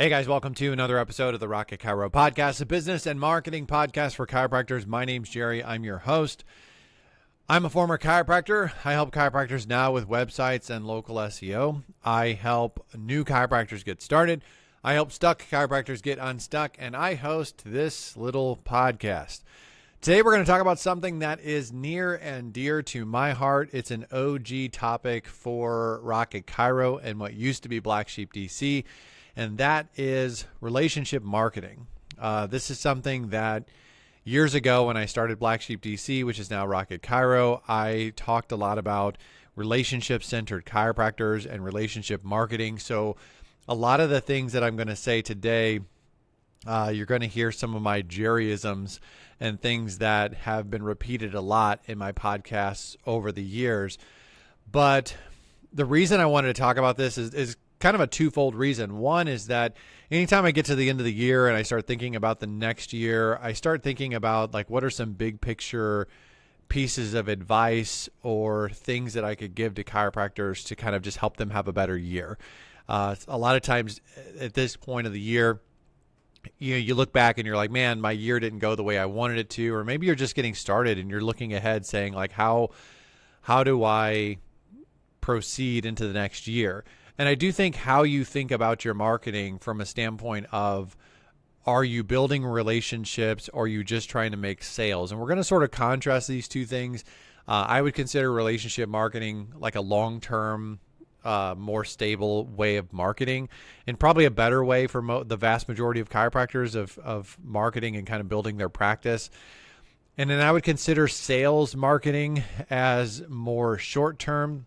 Hey guys, welcome to another episode of the Rocket Chiro podcast, a business and marketing podcast for chiropractors. My name's Jerry. I'm your host. I'm a former chiropractor. I help chiropractors now with websites and local SEO. I help new chiropractors get started. I help stuck chiropractors get unstuck, and I host this little podcast. Today we're going to talk about something that is near and dear to my heart. It's an OG topic for Rocket Chiro and what used to be Black Sheep DC. And that is relationship marketing. This is something that years ago when I started Black Sheep DC, which is now Rocket Chiro, I talked a lot about relationship-centered chiropractors and relationship marketing. So a lot of the things that I'm going to say today, you're going to hear some of my Jerryisms and things that have been repeated a lot in my podcasts over the years. But the reason I wanted to talk about this is kind of a twofold reason. One is that anytime I get to the end of the year and I start thinking about the next year, I start thinking about like what are some big picture pieces of advice or things that I could give to chiropractors to kind of just help them have a better year. A lot of times at this point of the year, you look back and you're like, man, my year didn't go the way I wanted it to, or maybe you're just getting started and you're looking ahead saying like, how do I proceed into the next year? And I do think how you think about your marketing from a standpoint of, are you building relationships or are you just trying to make sales? And we're going to sort of contrast these two things. I would consider relationship marketing like a long-term, more stable way of marketing, and probably a better way for the vast majority of chiropractors of marketing and kind of building their practice. And then I would consider sales marketing as more short-term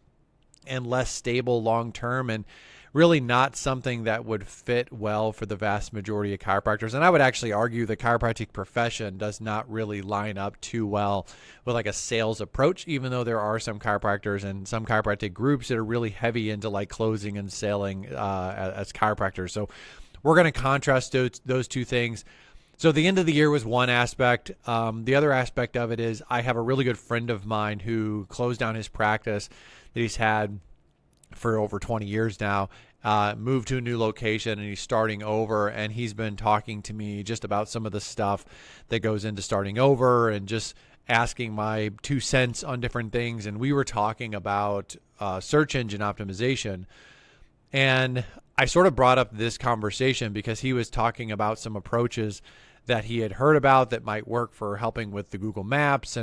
and less stable long-term, and really not something that would fit well for the vast majority of chiropractors. And I would actually argue the chiropractic profession does not really line up too well with like a sales approach, even though there are some chiropractors and some chiropractic groups that are really heavy into like closing and selling as chiropractors. So we're going to contrast those two things. So the end of the year was one aspect. The other aspect of it is I have a really good friend of mine who closed down his practice that he's had for over 20 years now, moved to a new location, and he's starting over. And he's been talking to me just about some of the stuff that goes into starting over and just asking my 2 cents on different things. And we were talking about search engine optimization. And I sort of brought up this conversation because he was talking about some approaches that he had heard about that might work for helping with the Google Maps.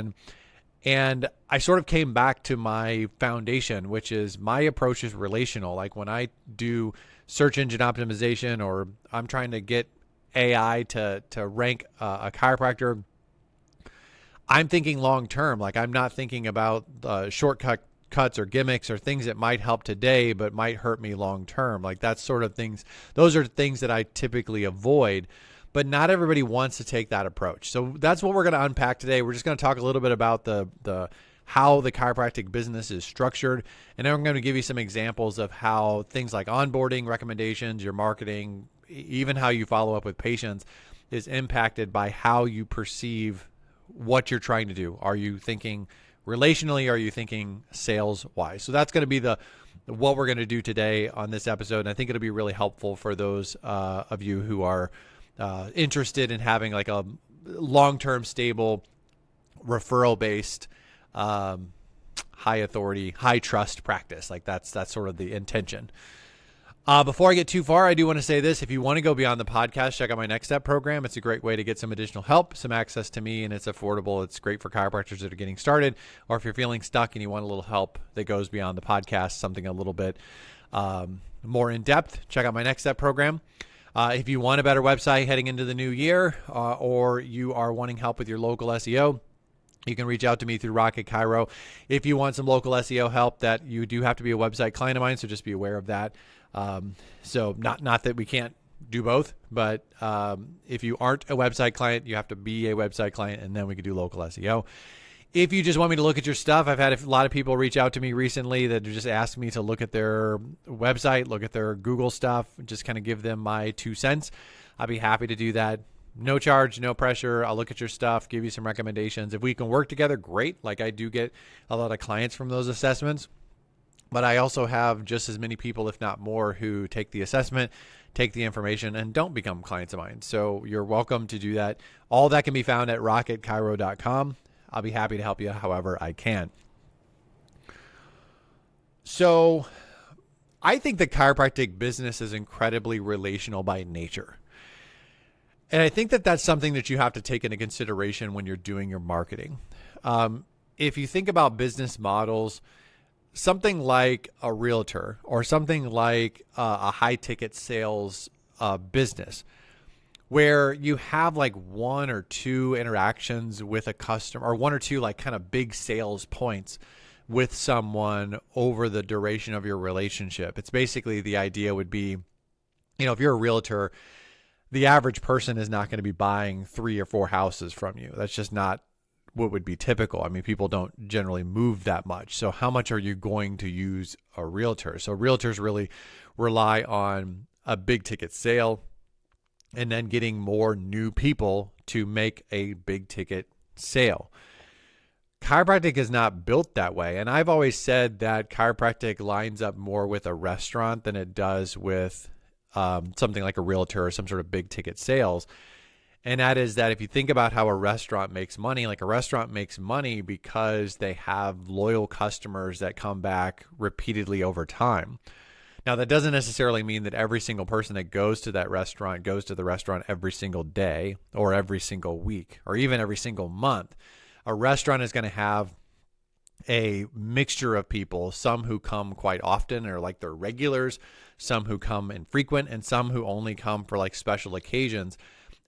And I sort of came back to my foundation, which is my approach is relational. Like when I do search engine optimization or I'm trying to get AI to rank a chiropractor, I'm thinking long term. Like I'm not thinking about shortcuts or gimmicks or things that might help today but might hurt me long term. Like that's sort of things. Those are things that I typically avoid. But not everybody wants to take that approach. So that's what we're going to unpack today. We're just going to talk a little bit about the how the chiropractic business is structured. And then I'm going to give you some examples of how things like onboarding, recommendations, your marketing, even how you follow up with patients is impacted by how you perceive what you're trying to do. Are you thinking relationally? Are you thinking sales-wise? So that's going to be what we're going to do today on this episode. And I think it'll be really helpful for those of you who are interested in having like a long-term, stable, referral-based, high authority, high trust practice. Like that's sort of the intention. Before I get too far, I do want to say this. If you want to go beyond the podcast, check out my Next Step program. It's a great way to get some additional help, some access to me, and it's affordable. It's great for chiropractors that are getting started, or if you're feeling stuck and you want a little help that goes beyond the podcast, something a little bit more in depth, check out my Next Step program. If you want a better website heading into the new year, or you are wanting help with your local SEO, you can reach out to me through Rocket Chiro. If you want some local SEO help, that you do have to be a website client of mine, so just be aware of that. So not that we can't do both, but if you aren't a website client, you have to be a website client, and then we can do local SEO. If you just want me to look at your stuff, I've had a lot of people reach out to me recently that just asked me to look at their website, look at their Google stuff, just kind of give them my 2 cents. I'd be happy to do that. No charge, no pressure. I'll look at your stuff, give you some recommendations. If we can work together, great. Like I do get a lot of clients from those assessments. But I also have just as many people, if not more, who take the assessment, take the information and don't become clients of mine. So you're welcome to do that. All that can be found at rocketchiro.com. I'll be happy to help you however I can. So I think the chiropractic business is incredibly relational by nature. And I think that that's something that you have to take into consideration when you're doing your marketing. If you think about business models, something like a realtor or something like a high ticket sales business, where you have like one or two interactions with a customer or one or two like kind of big sales points with someone over the duration of your relationship. It's basically the idea would be, if you're a realtor, the average person is not going to be buying 3 or 4 houses from you. That's just not what would be typical. I mean, people don't generally move that much. So how much are you going to use a realtor? So realtors really rely on a big ticket sale and then getting more new people to make a big ticket sale. Chiropractic is not built that way. And I've always said that chiropractic lines up more with a restaurant than it does with something like a realtor or some sort of big ticket sales. And that is that if you think about how a restaurant makes money, like a restaurant makes money because they have loyal customers that come back repeatedly over time. Now, that doesn't necessarily mean that every single person that goes to that restaurant goes to the restaurant every single day or every single week or even every single month. A restaurant is going to have a mixture of people, some who come quite often or like they're regulars, some who come infrequent, and some who only come for like special occasions.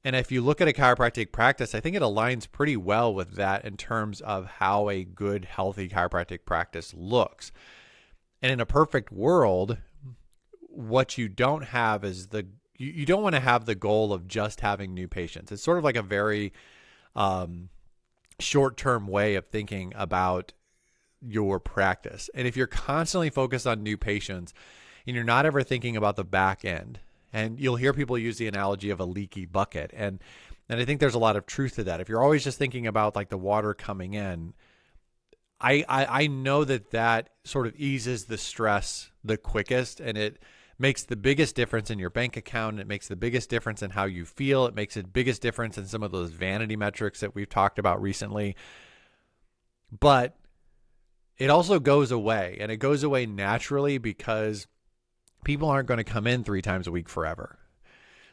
And if you look at a chiropractic practice, I think it aligns pretty well with that in terms of how a good, healthy chiropractic practice looks. And in a perfect world, what you don't have is you don't want to have the goal of just having new patients. It's sort of like a very short-term way of thinking about your practice. And if you're constantly focused on new patients and you're not ever thinking about the back end, and you'll hear people use the analogy of a leaky bucket. And I think there's a lot of truth to that. If you're always just thinking about like the water coming in, I know that sort of eases the stress the quickest, and it makes the biggest difference in your bank account. It makes the biggest difference in how you feel. It makes the biggest difference in some of those vanity metrics that we've talked about recently. But it also goes away, and it goes away naturally because people aren't going to come in 3 times a week forever.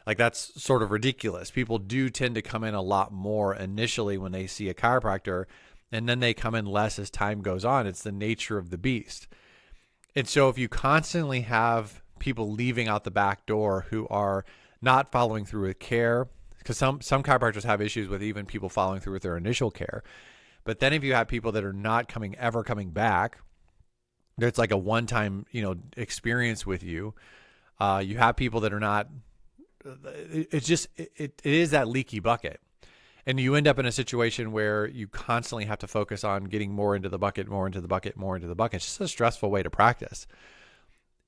Like, that's sort of ridiculous. People do tend to come in a lot more initially when they see a chiropractor, and then they come in less as time goes on. It's the nature of the beast. And so if you constantly have people leaving out the back door who are not following through with care, because some chiropractors have issues with even people following through with their initial care. But then if you have people that are not ever coming back, it's like a one-time, experience with you. You have people that are not. It's just it is that leaky bucket, and you end up in a situation where you constantly have to focus on getting more into the bucket, more into the bucket, more into the bucket. It's just a stressful way to practice.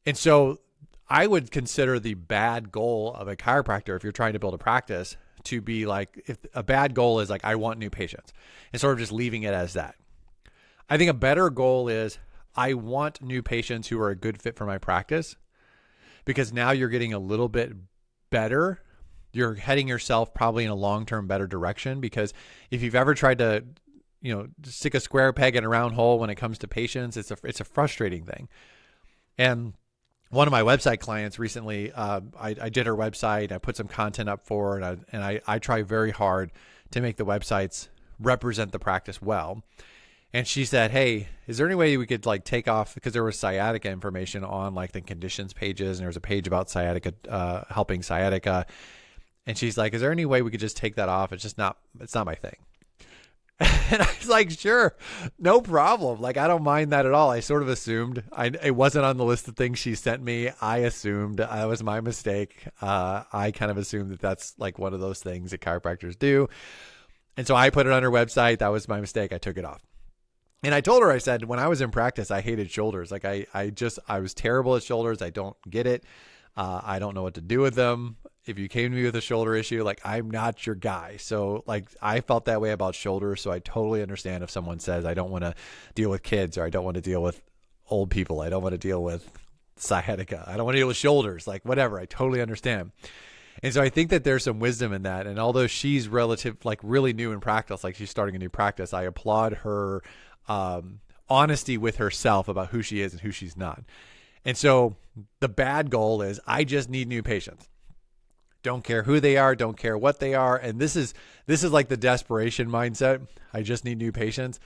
And so, I would consider the bad goal of a chiropractor, if you're trying to build a practice, to be like, if a bad goal is like, I want new patients, and sort of just leaving it as that. I think a better goal is, I want new patients who are a good fit for my practice, because now you're getting a little bit better. You're heading yourself probably in a long-term better direction, because if you've ever tried to, stick a square peg in a round hole when it comes to patients, it's a frustrating thing. And one of my website clients recently, I did her website. I put some content up for it, and I try very hard to make the websites represent the practice well. And she said, hey, is there any way we could like take off, because there was sciatica information on like the conditions pages, and there was a page about sciatica, helping sciatica. And she's like, is there any way we could just take that off? It's not my thing. And I was like, sure, no problem. Like, I don't mind that at all. I sort of assumed it wasn't on the list of things she sent me. I assumed that was my mistake. I kind of assumed that that's like one of those things that chiropractors do. And so I put it on her website. That was my mistake. I took it off. And I told her, I said, when I was in practice, I hated shoulders. Like I was terrible at shoulders. I don't get it. I don't know what to do with them. If you came to me with a shoulder issue, like, I'm not your guy. So like, I felt that way about shoulders. So I totally understand if someone says, I don't want to deal with kids, or I don't want to deal with old people. I don't want to deal with sciatica. I don't want to deal with shoulders, like whatever. I totally understand. And so I think that there's some wisdom in that. And although she's really new in practice, like she's starting a new practice, I applaud her honesty with herself about who she is and who she's not. And so the bad goal is I just need new patients. Don't care who they are, don't care what they are. And this is like the desperation mindset. I just need new patients.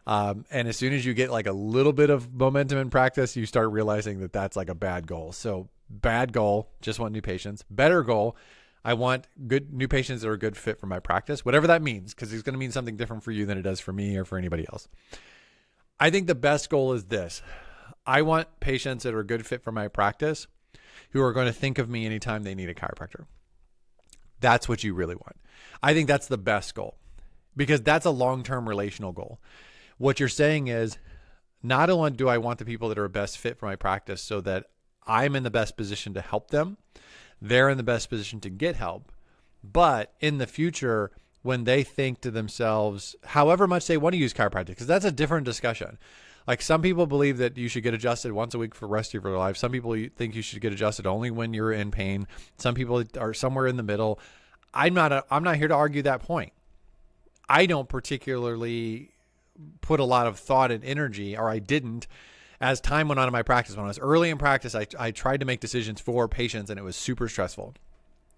And as soon as you get like a little bit of momentum in practice, you start realizing that that's like a bad goal. So bad goal, just want new patients. Better goal, I want good new patients that are a good fit for my practice, whatever that means, because it's going to mean something different for you than it does for me or for anybody else. I think the best goal is this. I want patients that are a good fit for my practice who are going to think of me anytime they need a chiropractor. That's what you really want. I think that's the best goal because that's a long-term relational goal. What you're saying is not only do I want the people that are best fit for my practice so that I'm in the best position to help them, they're in the best position to get help, but in the future, when they think to themselves, however much they want to use chiropractic, because that's a different discussion. Like some people believe that you should get adjusted once a week for the rest of your life. Some people think you should get adjusted only when you're in pain. Some people are somewhere in the middle. I'm not here to argue that point. I don't particularly put a lot of thought and energy, or I didn't, as time went on in my practice. When I was early in practice, I tried to make decisions for patients and it was super stressful.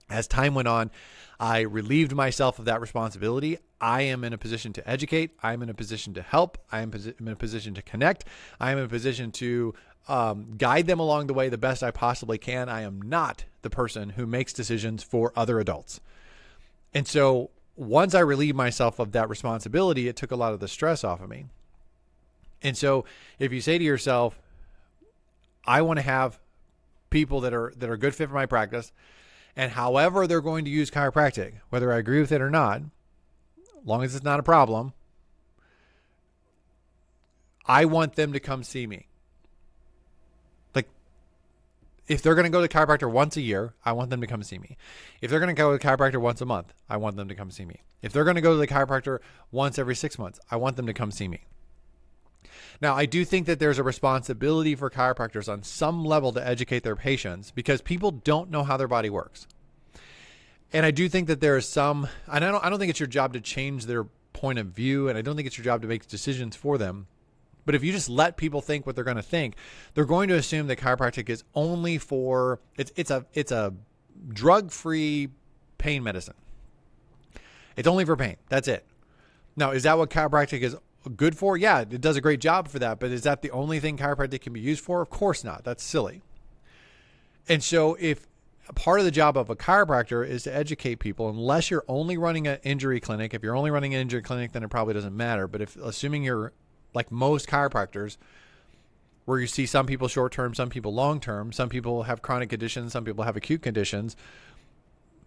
As time went on, I relieved myself of that responsibility. I am in a position to educate. I'm in a position to help. I'm in a position to connect. I am in a position to guide them along the way the best I possibly can. I am not the person who makes decisions for other adults. And so once I relieved myself of that responsibility, it took a lot of the stress off of me. And so if you say to yourself, I want to have people that are a good fit for my practice, and however they're going to use chiropractic, whether I agree with it or not, as long as it's not a problem, I want them to come see me. Like, if they're going to go to the chiropractor once a year, I want them to come see me. If they're going to go to the chiropractor once a month, I want them to come see me. If they're going to go to the chiropractor once every 6 months, I want them to come see me. Now, I do think that there's a responsibility for chiropractors on some level to educate their patients because people don't know how their body works. And I do think that there is some, and I don't think it's your job to change their point of view, and I don't think it's your job to make decisions for them. But if you just let people think what they're going to think, they're going to assume that chiropractic is only for, it's a drug-free pain medicine. It's only for pain. That's it. Now, is that what chiropractic is good for? Yeah, it does a great job for that. But is that the only thing chiropractic can be used for? Of course not. That's silly. And so if part of the job of a chiropractor is to educate people, unless you're only running an injury clinic, if you're only running an injury clinic, then it probably doesn't matter. But if assuming you're like most chiropractors, where you see some people short-term, some people long-term, some people have chronic conditions, some people have acute conditions,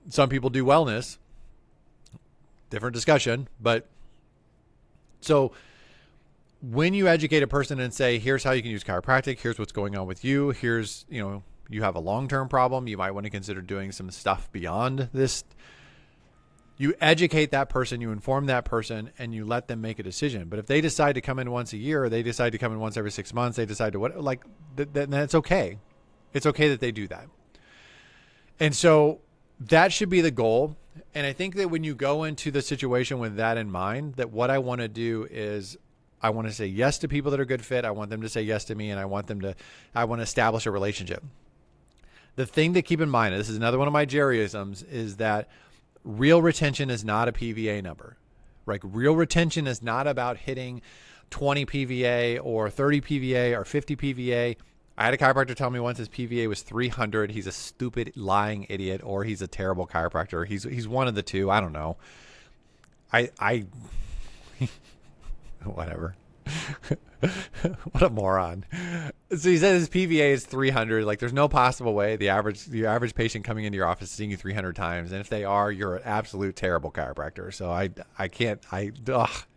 some people do wellness, different discussion. But so when you educate a person and say, here's how you can use chiropractic, here's what's going on with you, here's, you have a long-term problem, you might want to consider doing some stuff beyond this. You educate that person, you inform that person, and you let them make a decision. But if they decide to come in once a year, or they decide to come in once every 6 months, they decide to then it's okay. It's okay that they do that. And so that should be the goal. And I think that when you go into the situation with that in mind, that what I want to do is I want to say yes to people that are good fit. I want them to say yes to me, and I want to establish a relationship. The thing to keep in mind, and this is another one of my Jerryisms, is that real retention is not a PVA number. Like real retention is not about hitting 20 PVA or 30 PVA or 50 PVA. I had a chiropractor tell me once his PVA was 300. He's a stupid, lying idiot, or he's a terrible chiropractor. He's one of the two. I don't know. I whatever. What a moron. So he said his PVA is 300. Like there's no possible way the average patient coming into your office is seeing you 300 times. And if they are, you're an absolute terrible chiropractor. So I can't,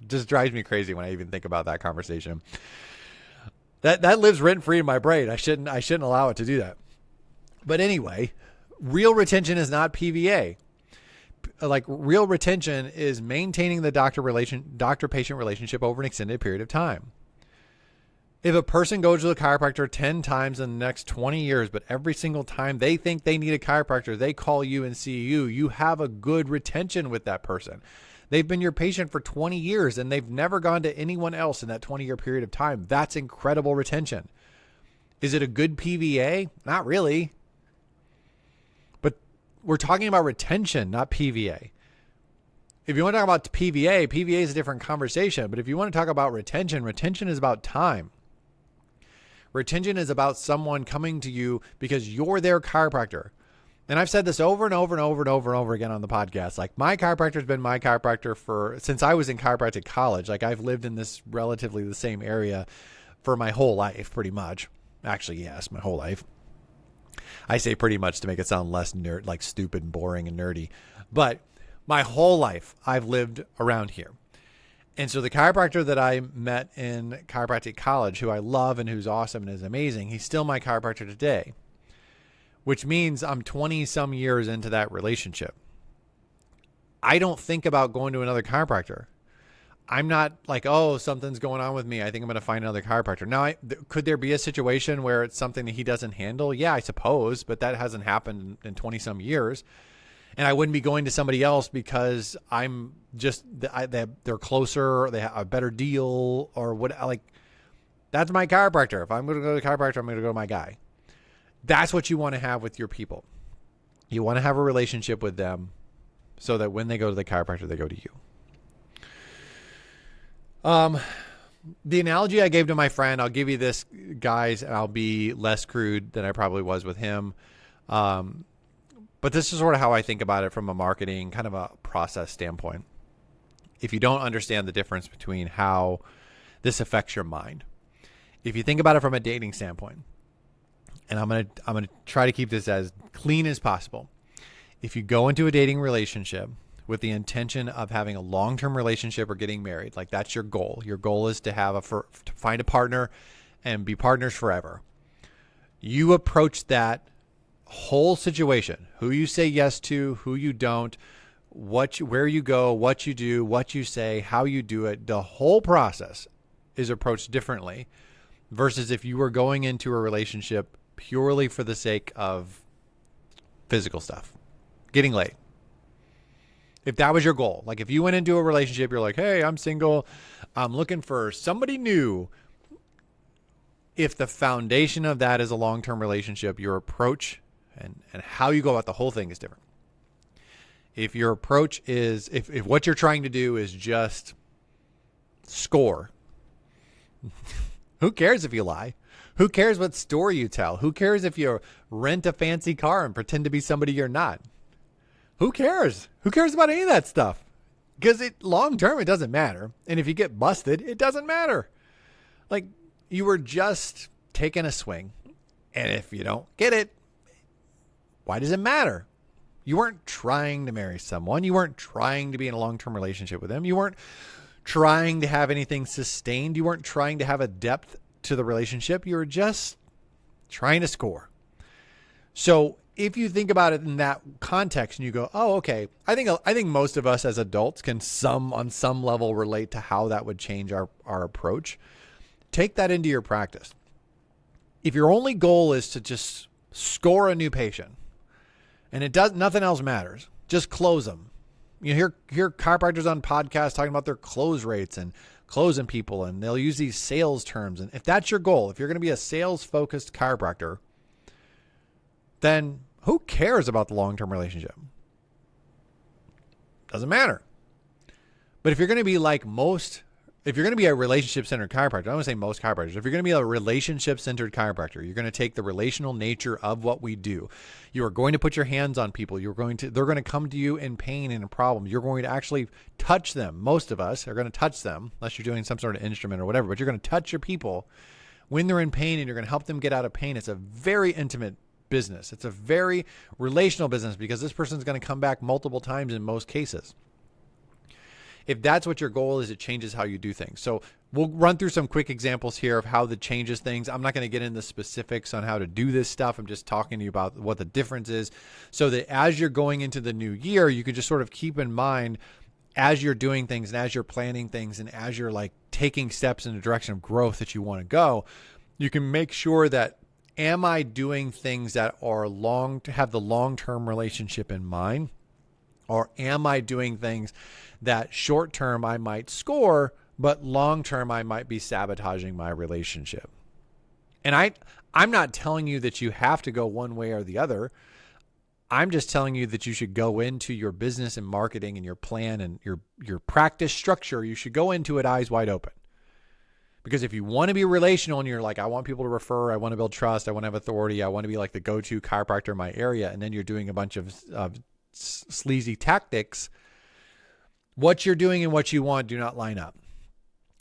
just drives me crazy when I even think about that conversation. That lives rent free in my brain. I shouldn't allow it to do that. But anyway, real retention is not PVA. Like real retention is maintaining the doctor-patient relationship over an extended period of time. If a person goes to the chiropractor 10 times in the next 20 years, but every single time they think they need a chiropractor, they call you and see you, you have a good retention with that person. They've been your patient for 20 years and they've never gone to anyone else in that 20-year period of time. That's incredible retention. Is it a good PVA? Not really. But we're talking about retention, not PVA. If you want to talk about PVA, PVA is a different conversation. But if you want to talk about retention, retention is about time. Retention is about someone coming to you because you're their chiropractor. And I've said this over and over and over and over and over again on the podcast. Like, my chiropractor has been my chiropractor since I was in chiropractic college. Like, I've lived in this relatively the same area for my whole life, pretty much. Actually, yes, my whole life. I say pretty much to make it sound less like stupid and boring and nerdy. But my whole life, I've lived around here. And so the chiropractor that I met in chiropractic college, who I love and who's awesome and is amazing, he's still my chiropractor today, which means I'm 20 some years into that relationship. I don't think about going to another chiropractor. I'm not like, oh, something's going on with me, I think I'm going to find another chiropractor. Now, could there be a situation where it's something that he doesn't handle? Yeah, I suppose, but that hasn't happened in 20 some years. And I wouldn't be going to somebody else because I'm just, they're closer, they have a better deal or what. Like, that's my chiropractor. If I'm going to go to the chiropractor, I'm going to go to my guy. That's what you want to have with your people. You want to have a relationship with them so that when they go to the chiropractor, they go to you. The analogy I gave to my friend, I'll give you this, guys, and I'll be less crude than I probably was with him. But this is sort of how I think about it from a marketing kind of a process standpoint. If you don't understand the difference between how this affects your mind, if you think about it from a dating standpoint, and I'm gonna try to keep this as clean as possible. If you go into a dating relationship with the intention of having a long-term relationship or getting married, like that's your goal. Your goal is to find a partner and be partners forever. You approach that whole situation, who you say yes to, who you don't, where you go, what you do, what you say, how you do it. The whole process is approached differently versus if you were going into a relationship purely for the sake of physical stuff, getting laid. If that was your goal, like if you went into a relationship, you're like, hey, I'm single, I'm looking for somebody new. If the foundation of that is a long-term relationship, your approach and how you go about the whole thing is different. If your approach is, if what you're trying to do is just score, who cares if you lie? Who cares what story you tell? Who cares if you rent a fancy car and pretend to be somebody you're not? Who cares? Who cares about any of that stuff? Because long term, it doesn't matter. And if you get busted, it doesn't matter. Like, you were just taking a swing. And if you don't get it, why does it matter? You weren't trying to marry someone. You weren't trying to be in a long-term relationship with them. You weren't trying to have anything sustained. You weren't trying to have a depth to the relationship. You were just trying to score. So if you think about it in that context and you go, oh, okay, I think most of us as adults can on some level relate to how that would change our approach. Take that into your practice. If your only goal is to just score a new patient and nothing else matters, just close them. You hear chiropractors on podcasts talking about their close rates and closing people, and they'll use these sales terms. And if that's your goal, if you're going to be a sales-focused chiropractor, then who cares about the long-term relationship? Doesn't matter. But if you're going to be like if you're going to be a relationship-centered chiropractor, I don't want to say most chiropractors, if you're going to be a relationship-centered chiropractor, you're going to take the relational nature of what we do. You are going to put your hands on people. They're going to come to you in pain and in problems. You're going to actually touch them. Most of us are going to touch them, unless you're doing some sort of instrument or whatever, but you're going to touch your people when they're in pain and you're going to help them get out of pain. It's a very intimate business. It's a very relational business because this person's going to come back multiple times in most cases. If that's what your goal is, it changes how you do things. So we'll run through some quick examples here of how that changes things. I'm not going to get into specifics on how to do this stuff. I'm just talking to you about what the difference is so that as you're going into the new year, you can just sort of keep in mind as you're doing things and as you're planning things and as you're like taking steps in the direction of growth that you want to go, you can make sure that, am I doing things that are to have the long-term relationship in mind? Or am I doing things that short-term I might score, but long-term I might be sabotaging my relationship? And I'm not telling you that you have to go one way or the other. I'm just telling you that you should go into your business and marketing and your plan and your practice structure. You should go into it eyes wide open. Because if you want to be relational and you're like, I want people to refer, I want to build trust, I want to have authority, I want to be like the go-to chiropractor in my area, and then you're doing a bunch of sleazy tactics, what you're doing and what you want do not line up.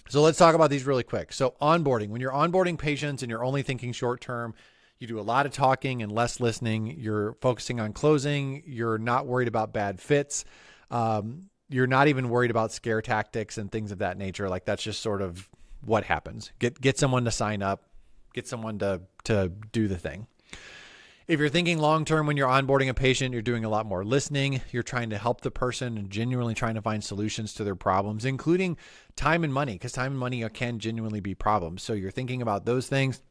So let's talk about these really quick. So onboarding, when you're onboarding patients and you're only thinking short-term, you do a lot of talking and less listening. You're focusing on closing. You're not worried about bad fits. You're not even worried about scare tactics and things of that nature. Like, that's just sort of what happens. Get someone to sign up, get someone to do the thing. If you're thinking long-term, when you're onboarding a patient, you're doing a lot more listening. You're trying to help the person and genuinely trying to find solutions to their problems, including time and money, because time and money can genuinely be problems. So you're thinking about those things.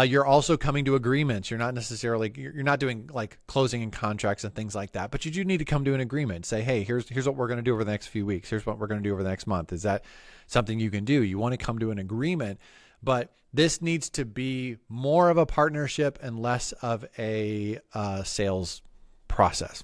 You're also coming to agreements. You're not doing like closing and contracts and things like that, but you do need to come to an agreement. Say, hey, here's what we're going to do over the next few weeks. Here's what we're going to do over the next month. Is that something you can do? You want to come to an agreement, but this needs to be more of a partnership and less of a sales process.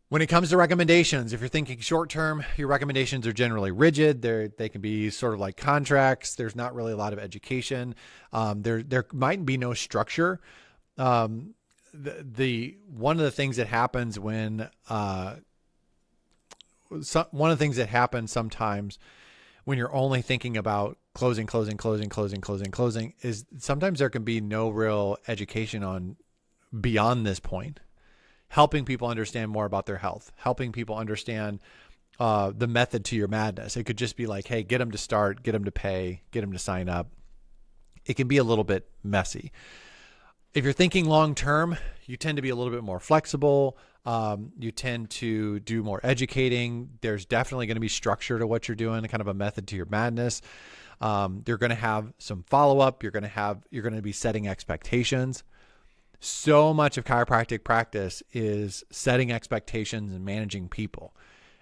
When it comes to recommendations, if you're thinking short-term, your recommendations are generally rigid. They can be sort of like contracts. There's not really a lot of education. There might be no structure. One of the things that happens sometimes when you're only thinking about closing is sometimes there can be no real education on beyond this point. Helping people understand more about their health, helping people understand the method to your madness. It could just be like, hey, get them to start, get them to pay, get them to sign up. It can be a little bit messy. If you're thinking long-term, you tend to be a little bit more flexible. You tend to do more educating. There's definitely going to be structure to what you're doing, kind of a method to your madness. You're going to have some follow-up. You're going to be setting expectations. So much of chiropractic practice is setting expectations and managing people.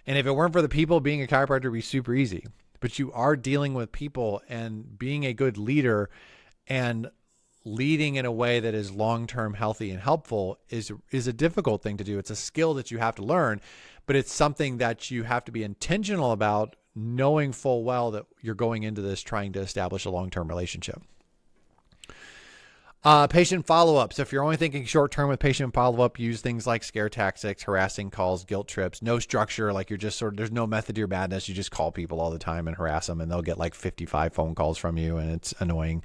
And if it weren't for the people, being a chiropractor would be super easy. But you are dealing with people, and being a good leader and leading in a way that is long-term healthy and helpful is a difficult thing to do. It's a skill that you have to learn, but it's something that you have to be intentional about, knowing full well that you're going into this trying to establish a long-term relationship. Patient follow-up. So if you're only thinking short-term with patient follow-up, use things like scare tactics, harassing calls, guilt trips, no structure. Like, you're just sort of, there's no method to your madness. You just call people all the time and harass them, and they'll get like 55 phone calls from you, and it's annoying.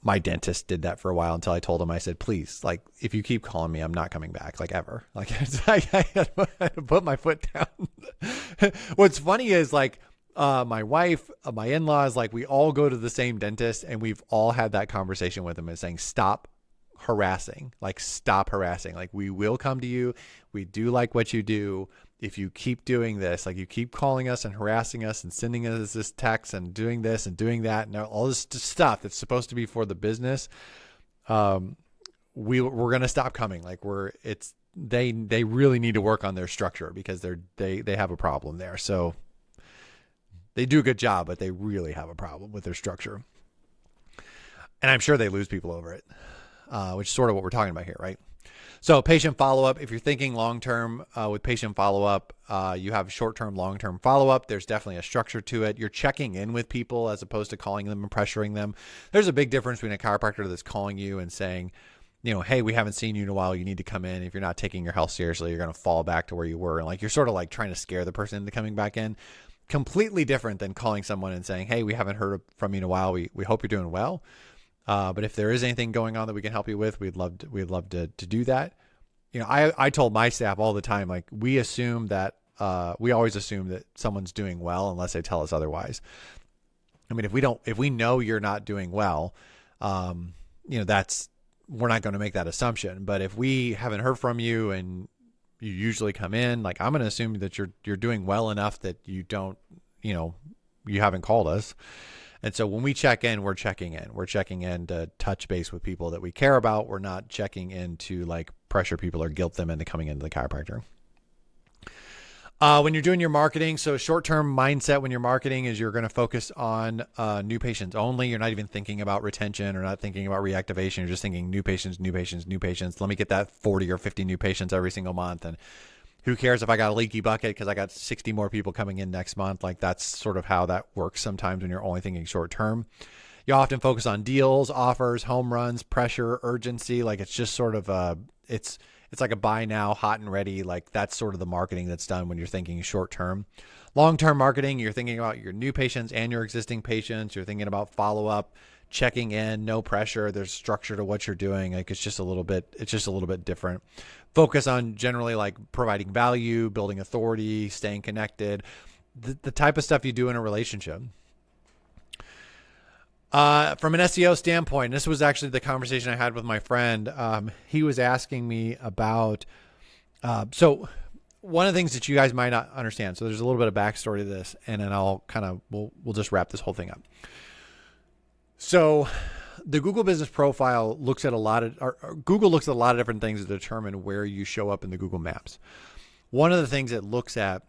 My dentist did that for a while until I told him, I said, please, like, if you keep calling me, I'm not coming back, like, ever. Like, I had to put my foot down. What's funny is, like, my wife, my in-laws, like, we all go to the same dentist, and we've all had that conversation with them and saying, stop harassing, like, stop harassing. Like, we will come to you. We do like what you do. If you keep doing this, like, you keep calling us and harassing us and sending us this text and doing this and doing that and all this stuff that's supposed to be for the business, we're going to stop coming. Like, they really need to work on their structure, because they have a problem there. So they do a good job, but they really have a problem with their structure. And I'm sure they lose people over it, which is sort of what we're talking about here, right? So patient follow-up, if you're thinking long-term with patient follow-up, you have short-term, long-term follow-up. There's definitely a structure to it. You're checking in with people as opposed to calling them and pressuring them. There's a big difference between a chiropractor that's calling you and saying, hey, we haven't seen you in a while. You need to come in. If you're not taking your health seriously, you're going to fall back to where you were. And like, you're sort of like trying to scare the person into coming back in. Completely different than calling someone and saying, hey, we haven't heard from you in a while. We hope you're doing well. But if there is anything going on that we can help you with, we'd love to do that. I told my staff all the time, like, we always assume that someone's doing well unless they tell us otherwise. I mean, if we know you're not doing well, we're not going to make that assumption. But if we haven't heard from you and you usually come in. Like, I'm going to assume that you're doing well enough that you don't, you haven't called us. And so when we check in, we're checking in. We're checking in to touch base with people that we care about. We're not checking in to like pressure people or guilt them into coming into the chiropractor. When you're doing your marketing, so short-term mindset when you're marketing is you're going to focus on new patients only. You're not even thinking about retention or not thinking about reactivation. You're just thinking new patients, new patients, new patients. Let me get that 40 or 50 new patients every single month. And who cares if I got a leaky bucket because I got 60 more people coming in next month. Like, that's sort of how that works sometimes when you're only thinking short-term. You often focus on deals, offers, home runs, pressure, urgency. Like, it's just sort of it's like a buy now, hot and ready. Like, that's sort of the marketing that's done when you're thinking short term. Long-term marketing, you're thinking about your new patients and your existing patients. You're thinking about follow-up, checking in, no pressure. There's structure to what you're doing. Like, it's just a little bit different. Focus on generally like providing value, building authority, staying connected, the type of stuff you do in a relationship. From an SEO standpoint, this was actually the conversation I had with my friend. He was asking me about, so one of the things that you guys might not understand. So there's a little bit of backstory to this, and then we'll just wrap this whole thing up. So the Google business profile looks at Google looks at a lot of different things to determine where you show up in the Google Maps. One of the things it looks at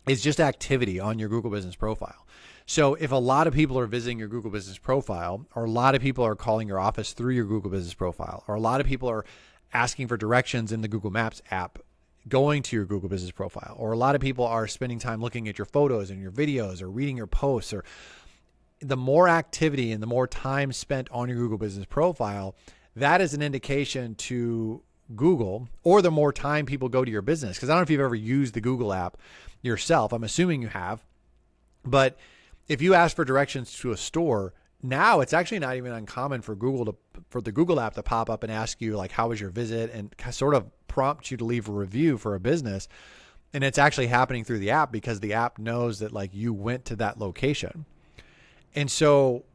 is just activity on your Google business profile. So if a lot of people are visiting your Google business profile, or a lot of people are calling your office through your Google business profile, or a lot of people are asking for directions in the Google Maps app going to your Google business profile, or a lot of people are spending time looking at your photos and your videos or reading your posts, or the more activity and the more time spent on your Google business profile, that is an indication to Google, or the more time people go to your business. Because I don't know if you've ever used the Google app yourself. I'm assuming you have. But if you ask for directions to a store, now it's actually not even uncommon for the Google app to pop up and ask you like, how was your visit, and sort of prompt you to leave a review for a business. And it's actually happening through the app because the app knows that like you went to that location. And so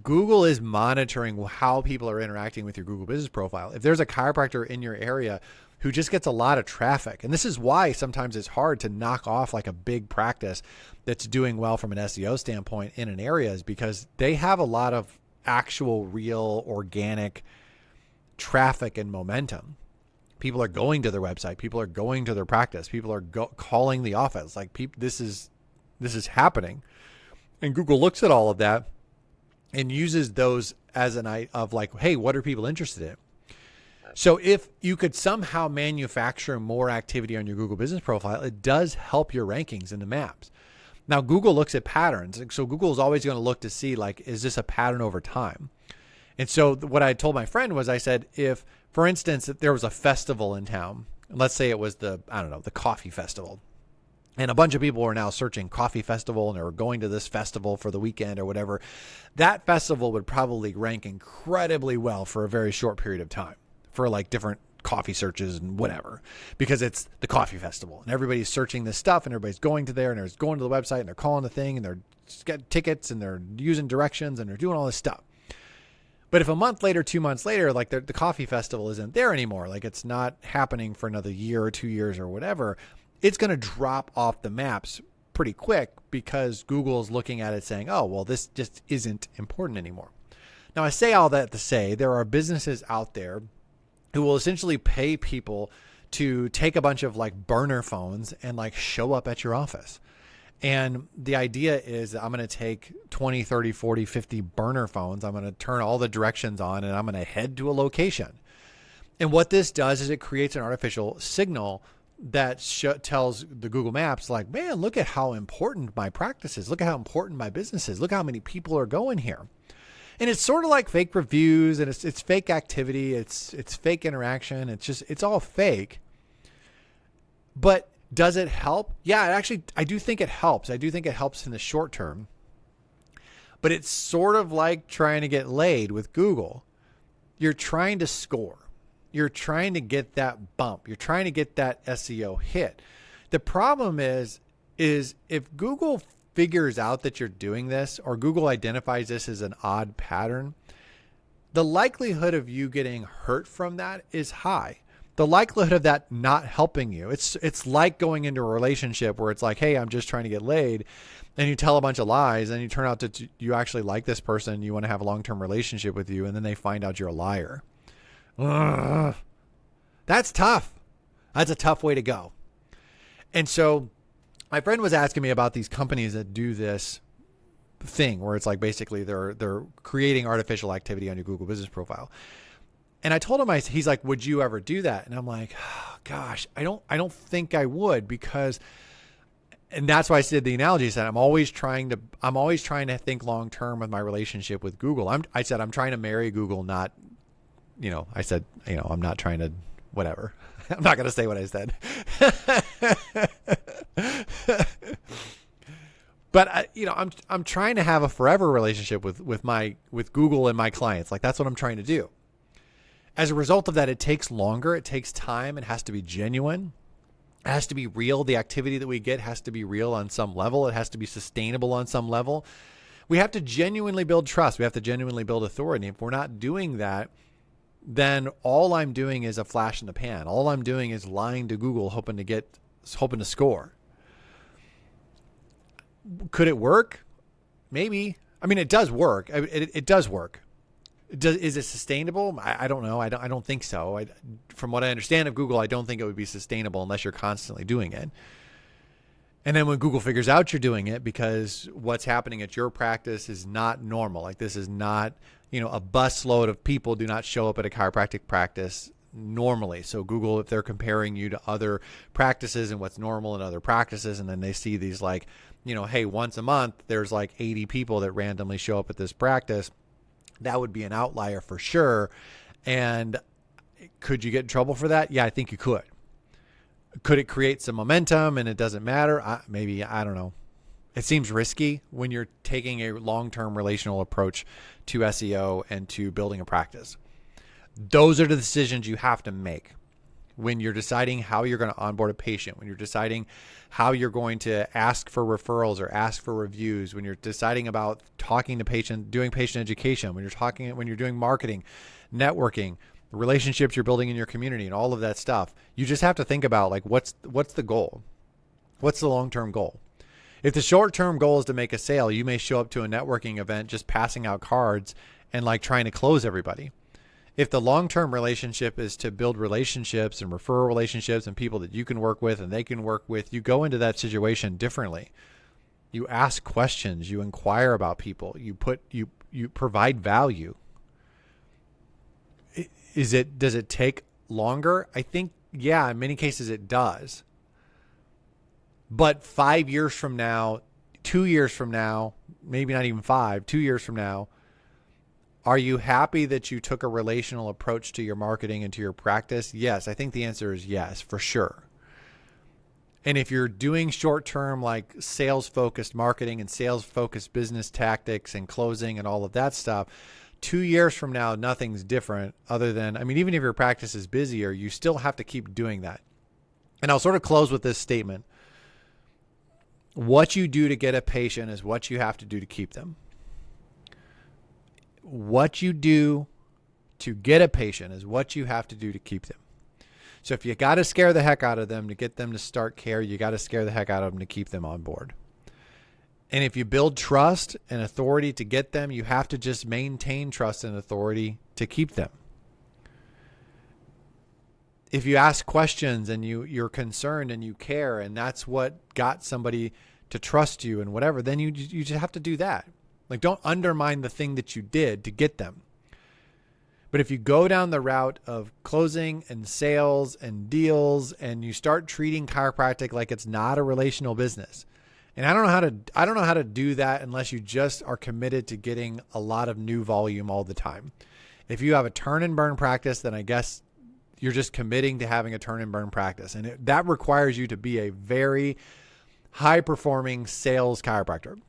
Google is monitoring how people are interacting with your Google business profile. If there's a chiropractor in your area who just gets a lot of traffic, and this is why sometimes it's hard to knock off like a big practice that's doing well from an SEO standpoint in an area, is because they have a lot of actual, real, organic traffic and momentum. People are going to their website. People are going to their practice. People are calling the office. Like, this is happening. And Google looks at all of that and uses those as an eye of like, hey, what are people interested in? So if you could somehow manufacture more activity on your Google business profile, it does help your rankings in the maps. Now, Google looks at patterns. So Google is always going to look to see, like, is this a pattern over time? And so what I told my friend was, I said, if, for instance, if there was a festival in town, let's say it was the coffee festival, and a bunch of people were now searching coffee festival and they were going to this festival for the weekend or whatever, that festival would probably rank incredibly well for a very short period of time for like different coffee searches and whatever, because it's the coffee festival and everybody's searching this stuff and everybody's going to there and they're going to the website and they're calling the thing and they're getting tickets and they're using directions and they're doing all this stuff. But if a month later, 2 months later, like the coffee festival isn't there anymore, like it's not happening for another year or 2 years or whatever, it's going to drop off the maps pretty quick because Google is looking at it saying, oh, well, this just isn't important anymore. Now, I say all that to say there are businesses out there who will essentially pay people to take a bunch of like burner phones and like show up at your office. And the idea is that I'm going to take 20, 30, 40, 50 burner phones. I'm going to turn all the directions on and I'm going to head to a location. And what this does is it creates an artificial signal that tells the Google Maps like, man, look at how important my practice is. Look at how important my business is. Look how many people are going here. And it's sort of like fake reviews and it's fake activity. It's fake interaction. It's all fake. But does it help? Yeah, I do think it helps. I do think it helps in the short term. But it's sort of like trying to get laid with Google. You're trying to score. You're trying to get that bump. You're trying to get that SEO hit. The problem is if Google figures out that you're doing this, or Google identifies this as an odd pattern, the likelihood of you getting hurt from that is high, the likelihood of that not helping you, it's like going into a relationship where it's like, hey, I'm just trying to get laid, and you tell a bunch of lies, and you turn out that you actually like this person, you want to have a long-term relationship with you, and then they find out you're a liar. Ugh. That's tough. That's a tough way to go. And so my friend was asking me about these companies that do this thing where it's like basically they're creating artificial activity on your Google business profile. And I told him, he's like, would you ever do that? And I'm like, oh, gosh, I don't think I would, because, and that's why I said the analogy is that I'm always trying to think long term with my relationship with Google. I said I'm trying to marry Google, not, I said, I'm not trying to whatever. I'm not going to say what I said. But I'm trying to have a forever relationship with Google and my clients. Like, that's what I'm trying to do. As a result of that, it takes longer. It takes time. It has to be genuine. It has to be real. The activity that we get has to be real on some level. It has to be sustainable on some level. We have to genuinely build trust. We have to genuinely build authority. If we're not doing that, then all I'm doing is a flash in the pan. All I'm doing is lying to Google, hoping to score. Could it work? Maybe. I mean, it does work. It does work. Is it sustainable? I don't know. I don't think so. From what I understand of Google, I don't think it would be sustainable unless you're constantly doing it. And then when Google figures out you're doing it, because what's happening at your practice is not normal. Like, this is not, a busload of people do not show up at a chiropractic practice normally. So Google, if they're comparing you to other practices and what's normal in other practices, and then they see these like, hey, once a month, there's like 80 people that randomly show up at this practice. That would be an outlier for sure. And could you get in trouble for that? Yeah, I think you could. Could it create some momentum and it doesn't matter? Maybe, I don't know. It seems risky when you're taking a long-term relational approach to SEO and to building a practice. Those are the decisions you have to make when you're deciding how you're going to onboard a patient, when you're deciding how you're going to ask for referrals or ask for reviews, when you're deciding about talking to patients, doing patient education, when you're doing marketing, networking, the relationships you're building in your community, and all of that stuff. You just have to think about, like, what's the goal? What's the long-term goal? If the short-term goal is to make a sale, you may show up to a networking event just passing out cards and like trying to close everybody. If the long-term relationship is to build relationships and refer relationships and people that you can work with and they can work with, you go into that situation differently. You ask questions, you inquire about people, you provide value. Does it take longer? I think, yeah, in many cases it does. But 5 years from now, 2 years from now, maybe not even 5, 2 years from now, are you happy that you took a relational approach to your marketing and to your practice? Yes, I think the answer is yes, for sure. And if you're doing short-term, like sales-focused marketing and sales-focused business tactics and closing and all of that stuff, 2 years from now, nothing's different other than, even if your practice is busier, you still have to keep doing that. And I'll sort of close with this statement. What you do to get a patient is what you have to do to keep them. What you do to get a patient is what you have to do to keep them. So if you got to scare the heck out of them to get them to start care, you got to scare the heck out of them to keep them on board. And if you build trust and authority to get them, you have to just maintain trust and authority to keep them. If you ask questions and you're concerned and you care, and that's what got somebody to trust you and whatever, then you just have to do that. Like, don't undermine the thing that you did to get them. But if you go down the route of closing and sales and deals, and you start treating chiropractic like it's not a relational business, and I don't know how to do that unless you just are committed to getting a lot of new volume all the time. If you have a turn and burn practice, then I guess you're just committing to having a turn and burn practice, and that requires you to be a very high performing sales chiropractor,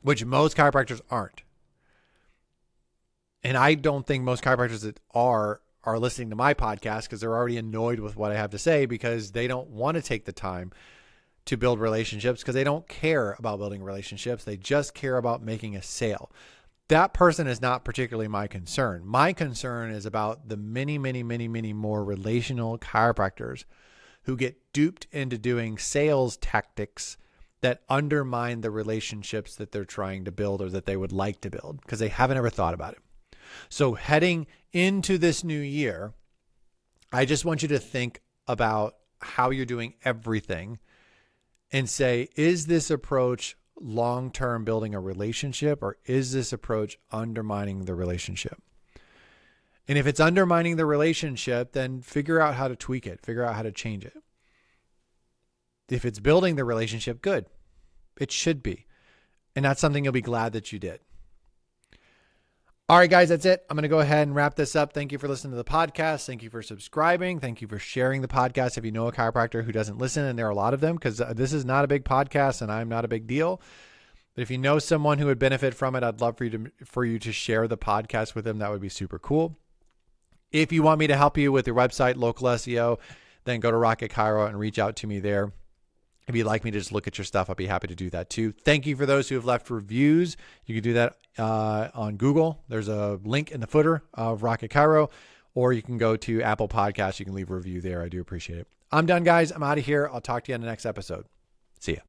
which most chiropractors aren't. And I don't think most chiropractors that are listening to my podcast because they're already annoyed with what I have to say, because they don't want to take the time to build relationships, because they don't care about building relationships. They just care about making a sale. that person is not particularly my concern. My concern is about the many, many, many, many more relational chiropractors who get duped into doing sales tactics that undermine the relationships that they're trying to build or that they would like to build because they haven't ever thought about it. So heading into this new year, I just want you to think about how you're doing everything and say, is this approach long-term building a relationship, or is this approach undermining the relationship? And if it's undermining the relationship, then figure out how to tweak it, figure out how to change it. If it's building the relationship, good. It should be. And that's something you'll be glad that you did. All right, guys, that's it. I'm going to go ahead and wrap this up. Thank you for listening to the podcast. Thank you for subscribing. Thank you for sharing the podcast. If you know a chiropractor who doesn't listen, and there are a lot of them, because this is not a big podcast and I'm not a big deal. But if you know someone who would benefit from it, I'd love for you to share the podcast with them. That would be super cool. If you want me to help you with your website, local SEO, then go to Rocket Chiro and reach out to me there. If you'd like me to just look at your stuff, I'll be happy to do that too. Thank you for those who have left reviews. You can do that on Google. There's a link in the footer of Rocket Chiro, or you can go to Apple Podcasts. You can leave a review there. I do appreciate it. I'm done, guys. I'm out of here. I'll talk to you on the next episode. See ya.